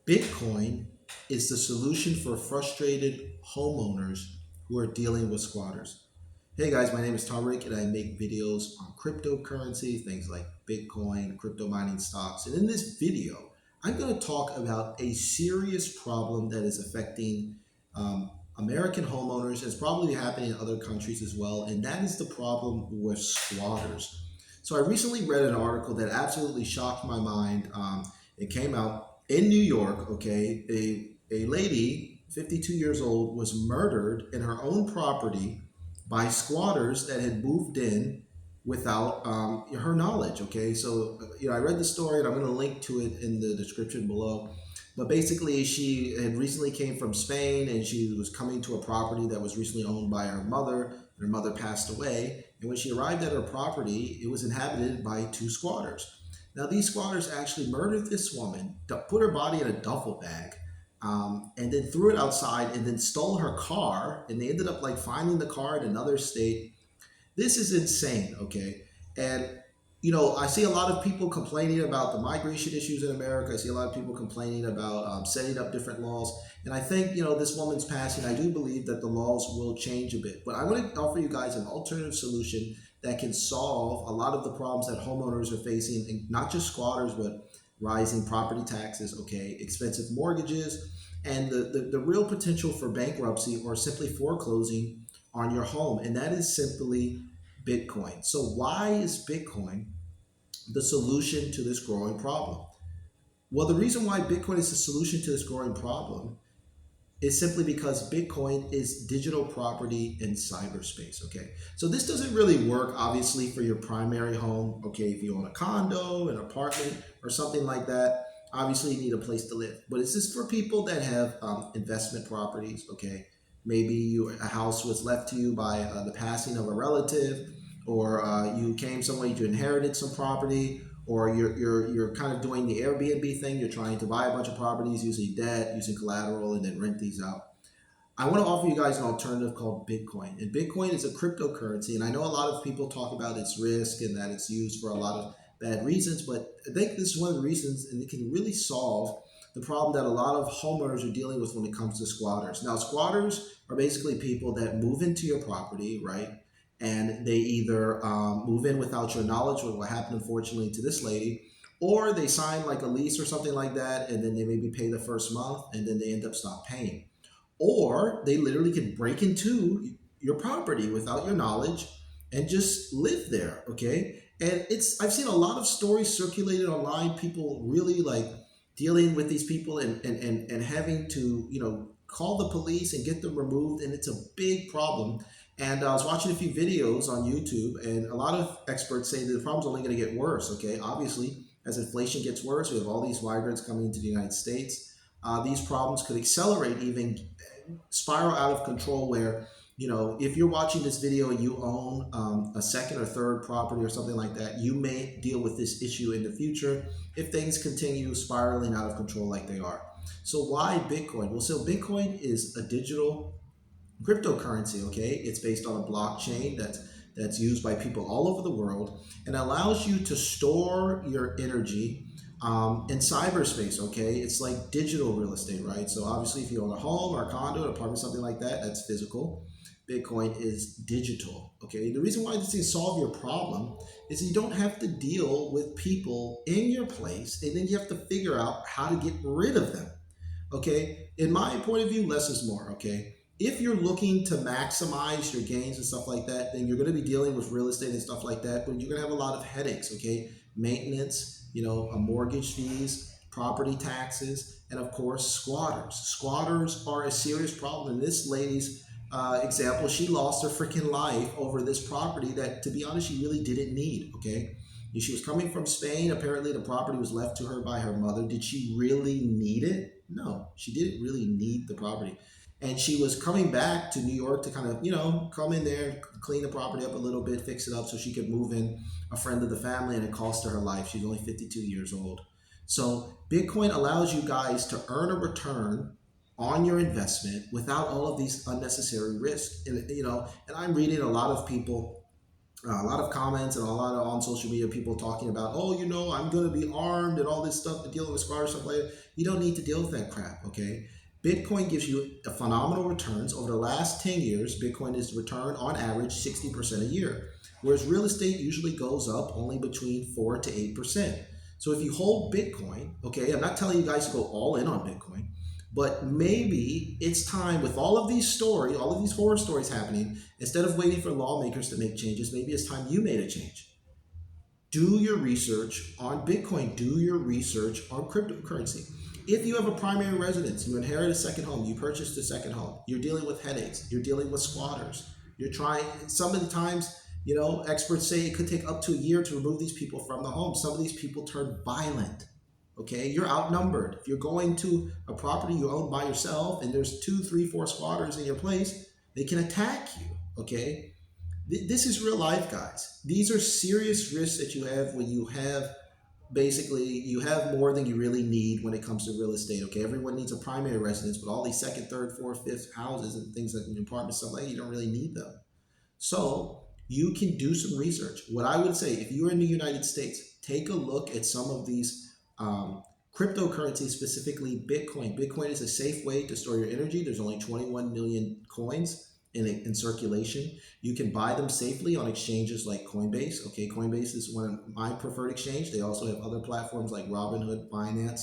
Bitcoin is the solution for frustrated homeowners who are dealing with squatters. Hey guys, my name is Tariq and I make videos on cryptocurrency, things like Bitcoin, crypto mining stocks. And in this video, I'm going to talk about a serious problem that is affecting American homeowners. It's probably happening in other countries as well, and that is the problem with squatters. So I recently read an article that absolutely shocked my mind. It came out in New York, okay? A lady, 52 years old, was murdered in her own property by squatters that had moved in without her knowledge. Okay, so I read the story, and I'm going to link to it in the description below. But basically, she had recently came from Spain, and she was coming to a property that was recently owned by her mother. And her mother passed away, and when she arrived at her property, it was inhabited by two squatters. Now, these squatters actually murdered this woman, put her body in a duffel bag, and then threw it outside, and then stole her car, and they ended up like finding the car in another state. This is insane, okay? And I see a lot of people complaining about the migration issues in America. I see a lot of people complaining about setting up different laws. And I think, this woman's passing, I do believe that the laws will change a bit. But I want to offer you guys an alternative solution that can solve a lot of the problems that homeowners are facing, and not just squatters, but rising property taxes, okay, expensive mortgages, and the real potential for bankruptcy or simply foreclosing on your home. And that is simply Bitcoin. So why is Bitcoin the solution to this growing problem? Well, the reason why Bitcoin is the solution to this growing problem is simply because Bitcoin is digital property in cyberspace, okay? So this doesn't really work, obviously, for your primary home, okay? If you own a condo, an apartment, or something like that, obviously you need a place to live. But it's just for people that have investment properties, okay? Maybe a house was left to you by the passing of a relative, or you came somewhere, you inherited some property, or you're kind of doing the Airbnb thing. You're trying to buy a bunch of properties using debt, using collateral, and then rent these out. I want to offer you guys an alternative called Bitcoin. And Bitcoin is a cryptocurrency, and I know a lot of people talk about its risk and that it's used for a lot of bad reasons, but I think this is one of the reasons, and it can really solve the problem that a lot of homeowners are dealing with when it comes to squatters. Now, squatters are basically people that move into your property, right? And they either move in without your knowledge, what happened unfortunately to this lady, or they sign like a lease or something like that, and then they maybe pay the first month, and then they end up stop paying. Or they literally can break into your property without your knowledge and just live there, okay? And I've seen a lot of stories circulated online, people really like dealing with these people and having to, call the police and get them removed, and it's a big problem. And I was watching a few videos on YouTube, and a lot of experts say that the problem's only going to get worse, okay? Obviously, as inflation gets worse, we have all these migrants coming into the United States. These problems could accelerate, even spiral out of control, where, if you're watching this video and you own a second or third property or something like that, you may deal with this issue in the future if things continue spiraling out of control like they are. So why Bitcoin? Well, so Bitcoin is a digital cryptocurrency, okay? It's based on a blockchain that's used by people all over the world, and allows you to store your energy in cyberspace, okay? It's like digital real estate, right? So obviously if you own a home or a condo, an apartment, something like that, that's physical. Bitcoin is digital, okay? The reason why this can solve your problem is you don't have to deal with people in your place, and then you have to figure out how to get rid of them, okay? In my point of view, less is more, okay? If you're looking to maximize your gains and stuff like that, then you're going to be dealing with real estate and stuff like that, but you're going to have a lot of headaches, okay? Maintenance, a mortgage fees, property taxes, and of course, squatters. Squatters are a serious problem. In this lady's example, she lost her freaking life over this property that, to be honest, she really didn't need, okay? She was coming from Spain. Apparently, the property was left to her by her mother. Did she really need it? No, she didn't really need the property. And she was coming back to New York to kind of, come in there, clean the property up a little bit, fix it up so she could move in a friend of the family, and it cost her her life. She's only 52 years old. So Bitcoin allows you guys to earn a return on your investment without all of these unnecessary risks. And I'm reading a lot of people A lot of comments and a lot of on social media people talking about, oh, I'm going to be armed and all this stuff to deal with squatters stuff like that. You don't need to deal with that crap, okay? Bitcoin gives you a phenomenal returns. Over the last 10 years, Bitcoin is returned on average 60% a year, whereas real estate usually goes up only between 4 to 8%. So if you hold Bitcoin, okay, I'm not telling you guys to go all in on Bitcoin, but maybe it's time, with all of these stories, all of these horror stories happening, instead of waiting for lawmakers to make changes, maybe it's time you made a change. Do your research on Bitcoin. Do your research on cryptocurrency. If you have a primary residence, you inherit a second home, you purchased a second home, you're dealing with headaches, you're dealing with squatters, you're trying, some of the times, experts say it could take up to a year to remove these people from the home. Some of these people turn violent. Okay, you're outnumbered. If you're going to a property you own by yourself and there's 2, 3, 4 squatters in your place, they can attack you. Okay, this is real life, guys. These are serious risks that you have when you have, basically, you have more than you really need when it comes to real estate. Okay, everyone needs a primary residence, but all these second, third, fourth, fifth houses and things like apartments, stuff like that, you don't really need them. So you can do some research. What I would say, if you're in the United States, take a look at some of these cryptocurrencies, specifically Bitcoin. Bitcoin is a safe way to store your energy. There's only 21 million coins in circulation. You can buy them safely on exchanges like Coinbase. Okay, Coinbase is one of my preferred exchange. They also have other platforms like Robinhood, Binance,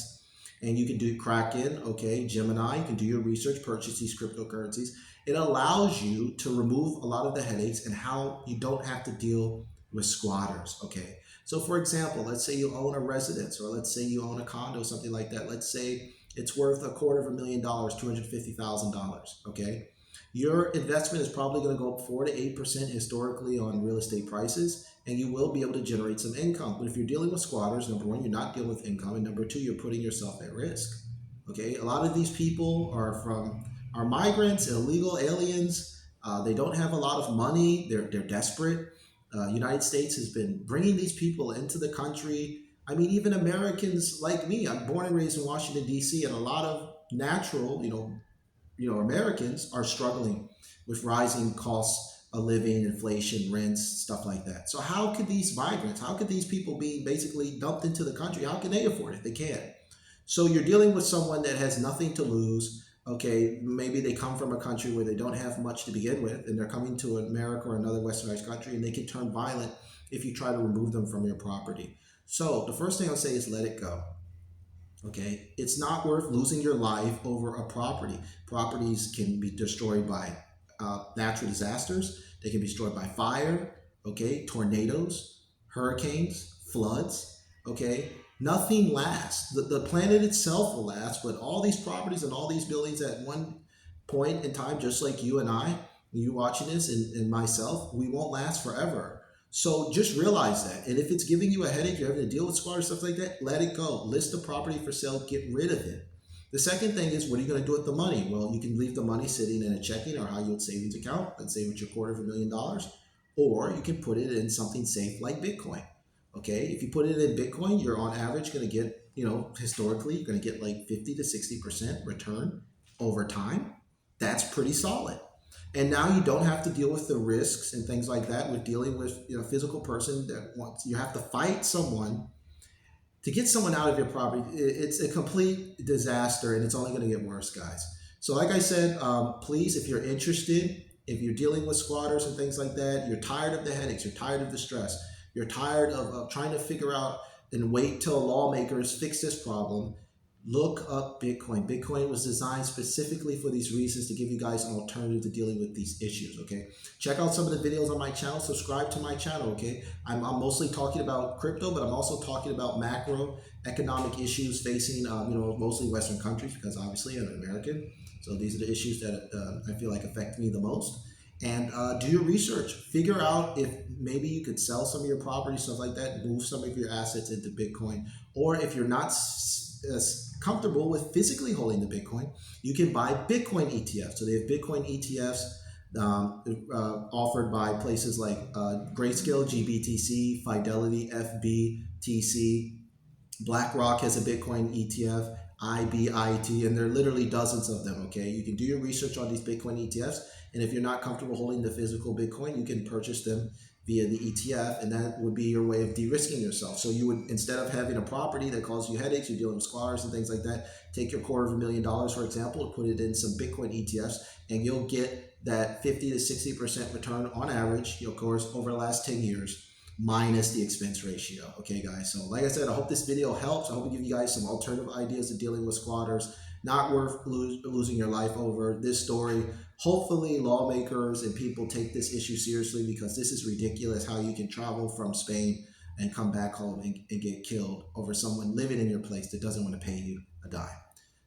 and you can do Kraken, okay, Gemini. You can do your research, purchase these cryptocurrencies. It allows you to remove a lot of the headaches and how you don't have to deal with squatters, okay? So for example, let's say you own a residence, or let's say you own a condo, something like that. Let's say it's worth $250,000, $250,000, okay? Your investment is probably going to go up 4 to 8% historically on real estate prices, and you will be able to generate some income. But if you're dealing with squatters, number one, you're not dealing with income, and number two, you're putting yourself at risk. Okay, a lot of these people are migrants, illegal aliens. They don't have a lot of money. They're desperate. United States has been bringing these people into the country. I mean, even Americans like me. I'm born and raised in Washington D.C., and a lot of natural, Americans are struggling with rising costs of living, inflation, rents, stuff like that. So how could these migrants, how could these people be basically dumped into the country? How can they afford it? They can't. So you're dealing with someone that has nothing to lose. Okay, maybe they come from a country where they don't have much to begin with, and they're coming to America or another westernized country, and they can turn violent if you try to remove them from your property. So the first thing I'll say is let it go. Okay, it's not worth losing your life over a property. Properties can be destroyed by natural disasters. They can be destroyed by fire, okay, tornadoes, hurricanes, floods, okay. Nothing lasts. The planet itself will last, but all these properties and all these buildings at one point in time, just like you and I, you watching this, and myself, we won't last forever. So just realize that. And if it's giving you a headache, you're having to deal with squatters, stuff like that, let it go. List the property for sale, get rid of it. The second thing is, what are you going to do with the money? Well, you can leave the money sitting in a checking or high yield savings account, let's say with your $250,000, or you can put it in something safe like Bitcoin. Okay, if you put it in Bitcoin, you're on average going to get, historically, you're going to get like 50 to 60% return over time. That's pretty solid. And now you don't have to deal with the risks and things like that with dealing with a physical person that wants, you have to fight someone to get someone out of your property. It's a complete disaster, and it's only going to get worse, guys. So like I said, please, if you're interested, if you're dealing with squatters and things like that, you're tired of the headaches, you're tired of the stress, you're tired of trying to figure out and wait till lawmakers fix this problem, look up Bitcoin. Bitcoin was designed specifically for these reasons, to give you guys an alternative to dealing with these issues, okay? Check out some of the videos on my channel. Subscribe to my channel, okay? I'm mostly talking about crypto, but I'm also talking about macroeconomic issues facing, mostly Western countries, because obviously I'm an American. So these are the issues that I feel like affect me the most. And do your research. Figure out if maybe you could sell some of your property, stuff like that, move some of your assets into Bitcoin. Or if you're not comfortable with physically holding the Bitcoin, you can buy Bitcoin ETFs. So they have Bitcoin ETFs offered by places like Grayscale, GBTC, Fidelity, FBTC. BlackRock has a Bitcoin ETF, IBIT, and there are literally dozens of them, okay? You can do your research on these Bitcoin ETFs, and if you're not comfortable holding the physical Bitcoin, you can purchase them via the ETF, and that would be your way of de-risking yourself. So you would, instead of having a property that causes you headaches, you're dealing with squatters and things like that, take your $250,000, for example, and put it in some Bitcoin ETFs, and you'll get that 50 to 60% return on average, of course, over the last 10 years, minus the expense ratio. Okay, guys. So like I said, I hope this video helps. I hope it gives you guys some alternative ideas to dealing with squatters. Not worth losing your life over. This story, hopefully lawmakers and people take this issue seriously, because this is ridiculous how you can travel from Spain and come back home and get killed over someone living in your place that doesn't want to pay you a dime.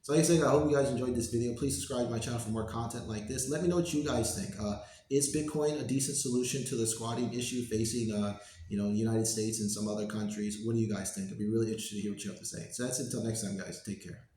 So like I said, I hope you guys enjoyed this video. Please subscribe to my channel for more content like this. Let me know what you guys think. Is Bitcoin a decent solution to the squatting issue facing the United States and some other countries? What do you guys think? I'd be really interested to hear what you have to say. So that's it until next time, guys. Take care.